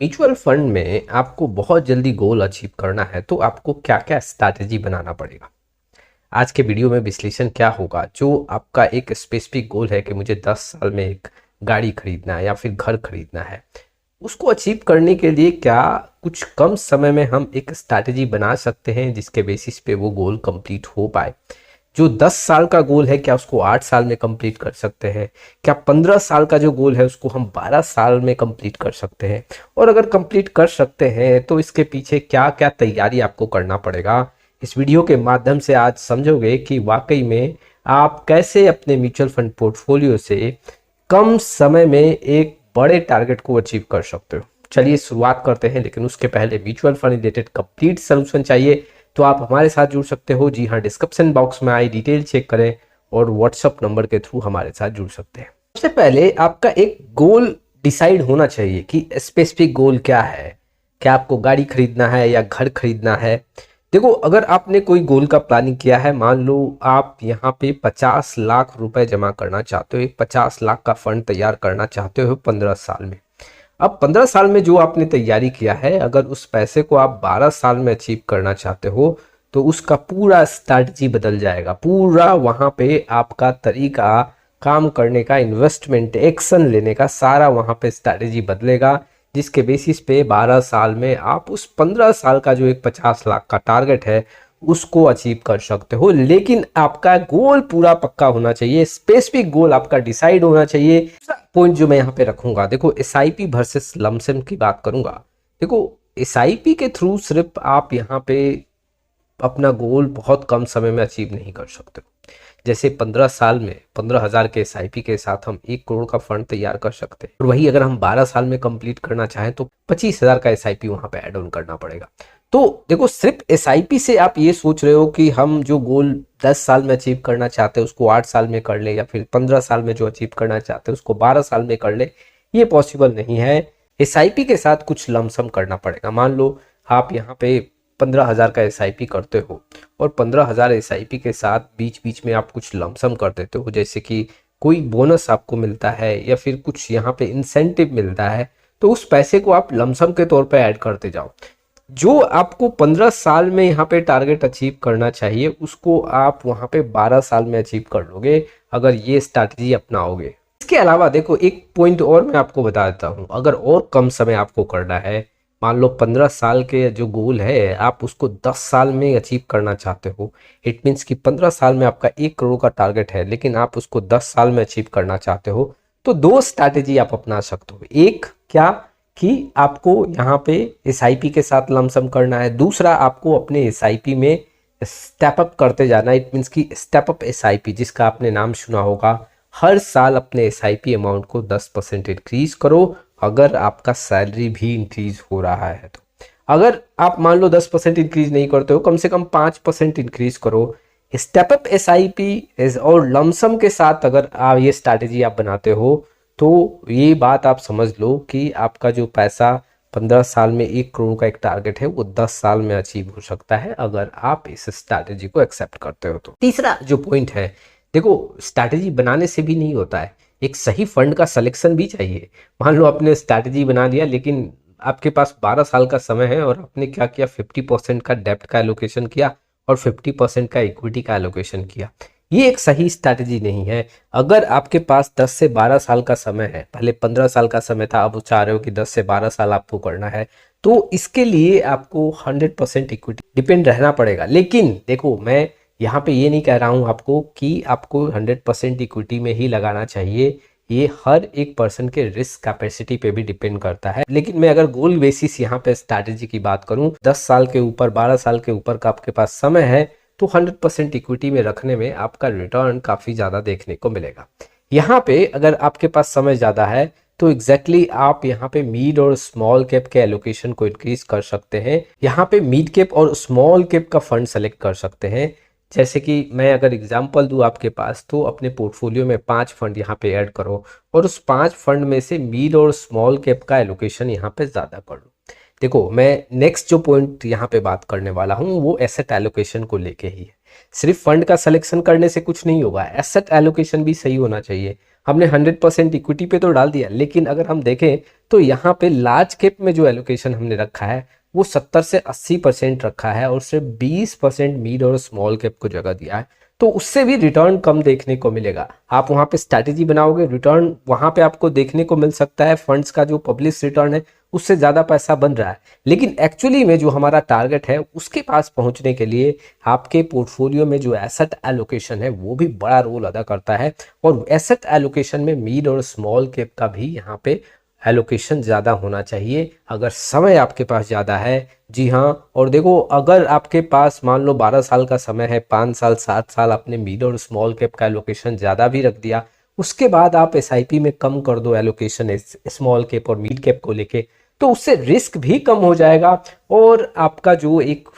Mutual fund में आपको बहुत जल्दी गोल अचीव करना है तो आपको क्या क्या स्ट्रैटेजी बनाना पड़ेगा। आज के वीडियो में विश्लेषण क्या होगा। जो आपका एक स्पेसिफिक गोल है कि मुझे 10 साल में एक गाड़ी खरीदना है या फिर घर खरीदना है, उसको अचीव करने के लिए क्या कुछ कम समय में हम एक स्ट्रैटेजी बना सकते हैं जिसके बेसिस पे वो गोल कंप्लीट हो पाए। जो 10 साल का गोल है क्या उसको 8 साल में कंप्लीट कर सकते हैं, क्या 15 साल का जो गोल है उसको हम 12 साल में कंप्लीट कर सकते हैं, और अगर कंप्लीट कर सकते हैं तो इसके पीछे क्या क्या तैयारी आपको करना पड़ेगा। इस वीडियो के माध्यम से आज समझोगे कि वाकई में आप कैसे अपने म्यूचुअल फंड पोर्टफोलियो से कम समय में एक बड़े टारगेट को अचीव कर सकते हो। चलिए शुरुआत करते हैं, लेकिन उसके पहले mutual fund related complete solution चाहिए तो आप हमारे साथ जुड़ सकते हो। जी हाँ, डिस्क्रिप्शन बॉक्स में आई डिटेल चेक करें और व्हाट्सएप नंबर के थ्रू हमारे साथ जुड़ सकते हैं। सबसे पहले आपका एक गोल डिसाइड होना चाहिए कि स्पेसिफिक गोल क्या है। क्या आपको गाड़ी खरीदना है या घर खरीदना है। देखो, अगर आपने कोई गोल का प्लानिंग किया है, मान लो आप यहाँ पे 50 लाख रुपए जमा करना चाहते हो, एक 50 लाख का फंड तैयार करना चाहते हो 15 साल में। अब 15 साल में जो आपने तैयारी किया है, अगर उस पैसे को आप 12 साल में अचीव करना चाहते हो तो उसका पूरा स्ट्रैटेजी बदल जाएगा। पूरा वहां पे आपका तरीका, काम करने का, इन्वेस्टमेंट, एक्शन लेने का, सारा वहां पे स्ट्रैटेजी बदलेगा, जिसके बेसिस पे 12 साल में आप उस 15 साल का जो एक 50 लाख का टारगेट है उसको अचीव कर सकते हो। लेकिन आपका गोल पूरा पक्का होना चाहिए, स्पेसिफिक गोल आपका डिसाइड होना चाहिए। पॉइंट जो मैं यहाँ पे रखूंगा, देखो एसआईपी वर्सेस लमसम की बात करूंगा। देखो, एसआईपी के थ्रू सिर्फ आप यहाँ पे अपना गोल बहुत कम समय में अचीव नहीं कर सकते। जैसे 15 साल में 15,000 के एसआईपी के साथ हम 1 करोड़ का फंड तैयार कर सकते हैं, और वही अगर हम 12 साल में कंप्लीट करना चाहें तो 25,000 का एसआईपी वहां पे ऐड ऑन करना पड़ेगा। तो देखो, सिर्फ एसआईपी से आप ये सोच रहे हो कि हम जो गोल 10 साल में अचीव करना चाहते हैं उसको 8 साल में कर ले, या फिर 15 साल में जो अचीव करना चाहते हैं उसको 12 साल में कर ले, ये पॉसिबल नहीं है। एसआईपी के साथ कुछ लमसम करना पड़ेगा। मान लो आप यहाँ पे 15,000 का एसआईपी करते हो और 15,000 एसआईपी के साथ बीच बीच में आप कुछ लमसम कर देते हो, जैसे कि कोई बोनस आपको मिलता है या फिर कुछ यहाँ पे इंसेंटिव मिलता है, तो उस पैसे को आप लमसम के तौर पे ऐड करते जाओ। जो आपको 15 साल में यहाँ पे टारगेट अचीव करना चाहिए उसको आप वहाँ पे 12 साल में अचीव कर लोगे अगर ये स्ट्रैटेजी अपनाओगे। इसके अलावा देखो, एक पॉइंट और मैं आपको बता देता हूँ। अगर और कम समय आपको करना है, मान लो 15 साल के जो गोल है आप उसको 10 साल में अचीव करना चाहते हो, इट मीन्स कि 15 साल में आपका 1 करोड़ का टारगेट है लेकिन आप उसको 10 साल में अचीव करना चाहते हो, तो 2 स्ट्रैटेजी आप अपना सकते हो। एक क्या कि आपको यहाँ पे एसआईपी के साथ लमसम करना है, दूसरा आपको अपने एसआईपी में स्टेप अप करते जाना। इट मीन्स कि स्टेप अप एसआईपी, जिसका आपने नाम सुना होगा। हर साल अपने एसआईपी अमाउंट को 10% इंक्रीज करो अगर आपका सैलरी भी इंक्रीज हो रहा है तो। अगर आप मान लो 10% इंक्रीज नहीं करते हो, कम से कम 5% इंक्रीज करो। स्टेप अप एसआईपी और लमसम के साथ अगर आप ये स्ट्रैटेजी आप बनाते हो तो ये बात आप समझ लो कि आपका जो पैसा 15 साल में 1 करोड़ का एक टारगेट है वो 10 साल में अचीव हो सकता है अगर आप इस स्ट्रैटेजी को एक्सेप्ट करते हो तो। तीसरा जो पॉइंट है, देखो स्ट्रैटेजी बनाने से भी नहीं होता है, एक सही फंड का सिलेक्शन भी चाहिए। मान लो आपने स्ट्रैटेजी बना लिया लेकिन आपके पास 12 साल का समय है और आपने क्या किया, 50% का डेब्ट का एलोकेशन किया और 50% का इक्विटी का एलोकेशन किया। ये एक सही स्ट्रैटेजी नहीं है। अगर आपके पास 10 से 12 साल का समय है, पहले 15 साल का समय था, अब चाह रहे हो कि 10 से 12 साल आपको करना है, तो इसके लिए आपको 100% इक्विटी डिपेंड रहना पड़ेगा। लेकिन देखो, मैं यहाँ पे ये नहीं कह रहा हूँ आपको कि आपको 100% इक्विटी में ही लगाना चाहिए। ये हर एक पर्सन के रिस्क कैपेसिटी पे भी डिपेंड करता है। लेकिन मैं अगर गोल बेसिस यहाँ पे स्ट्रैटेजी की बात करूँ, 10 साल के ऊपर, 12 साल के ऊपर का आपके पास समय है तो 100% इक्विटी में रखने में आपका रिटर्न काफ़ी ज़्यादा देखने को मिलेगा। यहाँ पे अगर आपके पास समय ज़्यादा है तो एग्जैक्टली आप यहाँ पे मिड और स्मॉल कैप के एलोकेशन को इंक्रीज कर सकते हैं। यहाँ पे मिड कैप और स्मॉल कैप का फंड सेलेक्ट कर सकते हैं। जैसे कि मैं अगर एग्जांपल दूं आपके पास, तो अपने पोर्टफोलियो में 5 फंड यहाँ पे ऐड करो और उस 5 फंड में से मिड और स्मॉल कैप का एलोकेशन यहाँ पे ज़्यादा कर लो। देखो, मैं नेक्स्ट जो पॉइंट यहाँ पे बात करने वाला हूँ वो एसेट एलोकेशन को लेके ही है। सिर्फ फंड का सिलेक्शन करने से कुछ नहीं होगा, एसेट एलोकेशन भी सही होना चाहिए। हमने 100% इक्विटी पे तो डाल दिया, लेकिन अगर हम देखें तो यहाँ पे लार्ज कैप में जो एलोकेशन हमने रखा है वो 70 से 80% रखा है और सिर्फ 20% मिड और स्मॉल कैप को जगह दिया है। तो उससे भी रिटर्न कम देखने को मिलेगा। आप वहां पे स्ट्रैटेजी बनाओगे, रिटर्न वहां पे आपको देखने को मिल सकता है, फंड्स का जो पब्लिश रिटर्न है उससे ज्यादा पैसा बन रहा है, लेकिन एक्चुअली में जो हमारा टारगेट है उसके पास पहुंचने के लिए आपके पोर्टफोलियो में जो एसेट एलोकेशन है वो भी बड़ा रोल अदा करता है। और एसेट एलोकेशन में मिड और स्मॉल कैप का भी यहाँ पे एलोकेशन ज़्यादा होना चाहिए, अगर समय आपके पास ज़्यादा है। जी हाँ, और देखो अगर आपके पास मान लो 12 साल का समय है, 5 साल 7 साल आपने मिड और स्मॉल कैप का एलोकेशन ज़्यादा भी रख दिया, उसके बाद आप एसआईपी में कम कर दो एलोकेशन स्मॉल कैप और मिड कैप को लेके, तो उससे रिस्क भी कम हो जाएगा और आपका जो एक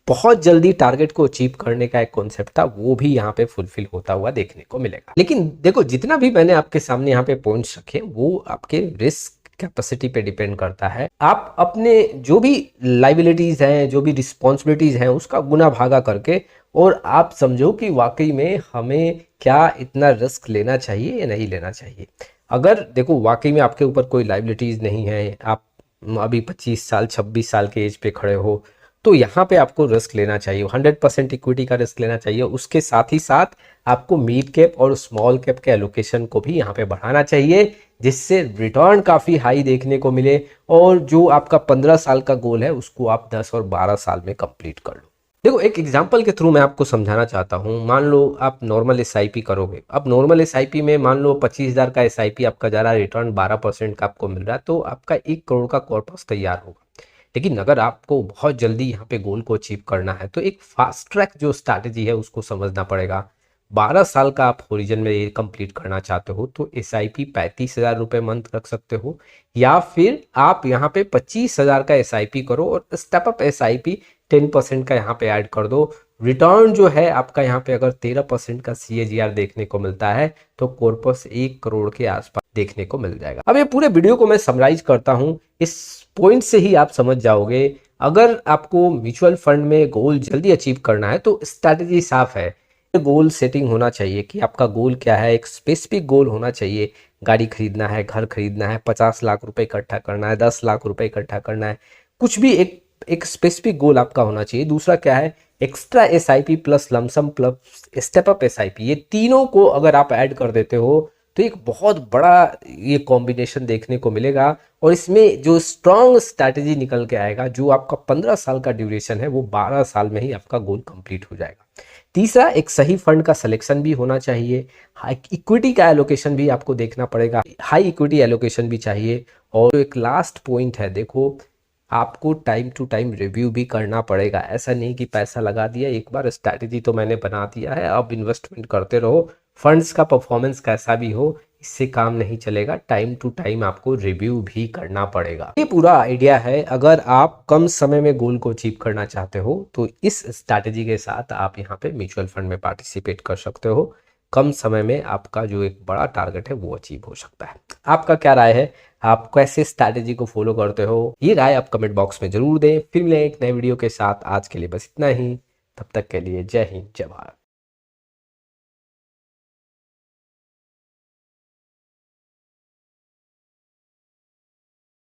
बहुत जल्दी टारगेट को अचीव करने का एक कॉन्सेप्ट था वो भी यहाँ पे फुलफिल होता हुआ देखने को मिलेगा। लेकिन देखो जितना भी मैंने आपके सामने यहाँ पे पॉइंट्स रखे वो आपके रिस्क कैपेसिटी पे डिपेंड करता है। आप अपने जो भी लाइबिलिटीज हैं, जो भी रिस्पॉन्सिबिलिटीज हैं उसका गुना भागा करके और आप समझो कि वाकई में हमें क्या इतना रिस्क लेना चाहिए या नहीं लेना चाहिए। अगर देखो वाकई में आपके ऊपर कोई लाइबिलिटीज नहीं है, आप अभी 25 साल 26 साल के एज पे खड़े हो, तो यहाँ पे आपको रिस्क लेना चाहिए, 100% इक्विटी का रिस्क लेना चाहिए। उसके साथ ही साथ आपको मिड कैप और स्मॉल कैप के एलोकेशन को भी यहाँ पे बढ़ाना चाहिए, जिससे रिटर्न काफ़ी हाई देखने को मिले और जो आपका 15 साल का गोल है उसको आप 10 और 12 साल में कंप्लीट कर लो। देखो एक एग्जांपल के थ्रू मैं आपको समझाना चाहता हूँ। मान लो आप नॉर्मल एसआईपी करोगे, अब नॉर्मल एसआईपी में मान लो 25,000 का एसआईपी आपका जा रहा है, रिटर्न 12% का आपको मिल रहा है, तो आपका 1 करोड़ का कॉर्पस तैयार होगा। लेकिन अगर आपको बहुत जल्दी यहाँ पे गोल को अचीव करना है तो एक फास्ट ट्रैक जो स्ट्रैटेजी है उसको समझना पड़ेगा। 12 साल का आप होरिजन में ये कंप्लीट करना चाहते हो तो एसआईपी 35,000 रुपये मंथ रख सकते हो, या फिर आप यहाँ पे 25,000 का एसआईपी करो और स्टेप अप एसआईपी 10% का यहाँ पे ऐड कर दो। रिटर्न जो है आपका यहाँ पे अगर 13% का सीएजीआर देखने को मिलता है तो कॉर्पस 1 करोड़ के आसपास देखने को मिल जाएगा। अब ये पूरे वीडियो को मैं समराइज करता हूँ, इस पॉइंट से ही आप समझ जाओगे। अगर आपको म्यूचुअल फंड में गोल जल्दी अचीव करना है तो स्ट्रैटेजी साफ है, गोल सेटिंग होना चाहिए कि आपका गोल क्या है, एक स्पेसिफिक गोल होना चाहिए। गाड़ी खरीदना है, घर खरीदना है, 50 लाख रुपए इकट्ठा करना है, 10 लाख रुपए इकट्ठा करना है, कुछ भी एक स्पेसिफिक गोल आपका होना चाहिए। दूसरा क्या है, extra SIP plus lump sum plus step up SIP, ये तीनों को अगर आप ऐड कर देते हो तो एक बहुत बड़ा ये कॉम्बिनेशन देखने को मिलेगा और इसमें जो स्ट्रॉन्ग स्ट्रैटेजी निकल के आएगा, जो आपका 15 साल का ड्यूरेशन है वो 12 साल में ही आपका गोल कंप्लीट हो जाएगा। तीसरा, एक सही फंड का सिलेक्शन भी होना चाहिए, हाई इक्विटी का एलोकेशन भी आपको देखना पड़ेगा, हाई इक्विटी एलोकेशन भी चाहिए। और एक लास्ट पॉइंट है, देखो आपको टाइम टू टाइम रिव्यू भी करना पड़ेगा। ऐसा नहीं कि पैसा लगा दिया एक बार, स्ट्रैटेजी तो मैंने बना दिया है, अब इन्वेस्टमेंट करते रहो, फंड्स का परफॉर्मेंस कैसा भी हो इससे काम नहीं चलेगा। टाइम टू टाइम आपको रिव्यू भी करना पड़ेगा। ये पूरा आइडिया है। अगर आप कम समय में गोल को अचीव करना चाहते हो तो इस स्ट्रैटेजी के साथ आप यहाँ पे म्यूचुअल फंड में पार्टिसिपेट कर सकते हो। कम समय में आपका जो एक बड़ा टारगेट है वो अचीव हो सकता है। आपका क्या राय है, आप कैसे स्ट्रैटेजी को फॉलो करते हो, ये राय आप कमेंट बॉक्स में जरूर दें। फिर मिलें एक नए वीडियो के साथ। आज के लिए बस इतना ही, तब तक के लिए जय हिंद जय भारत।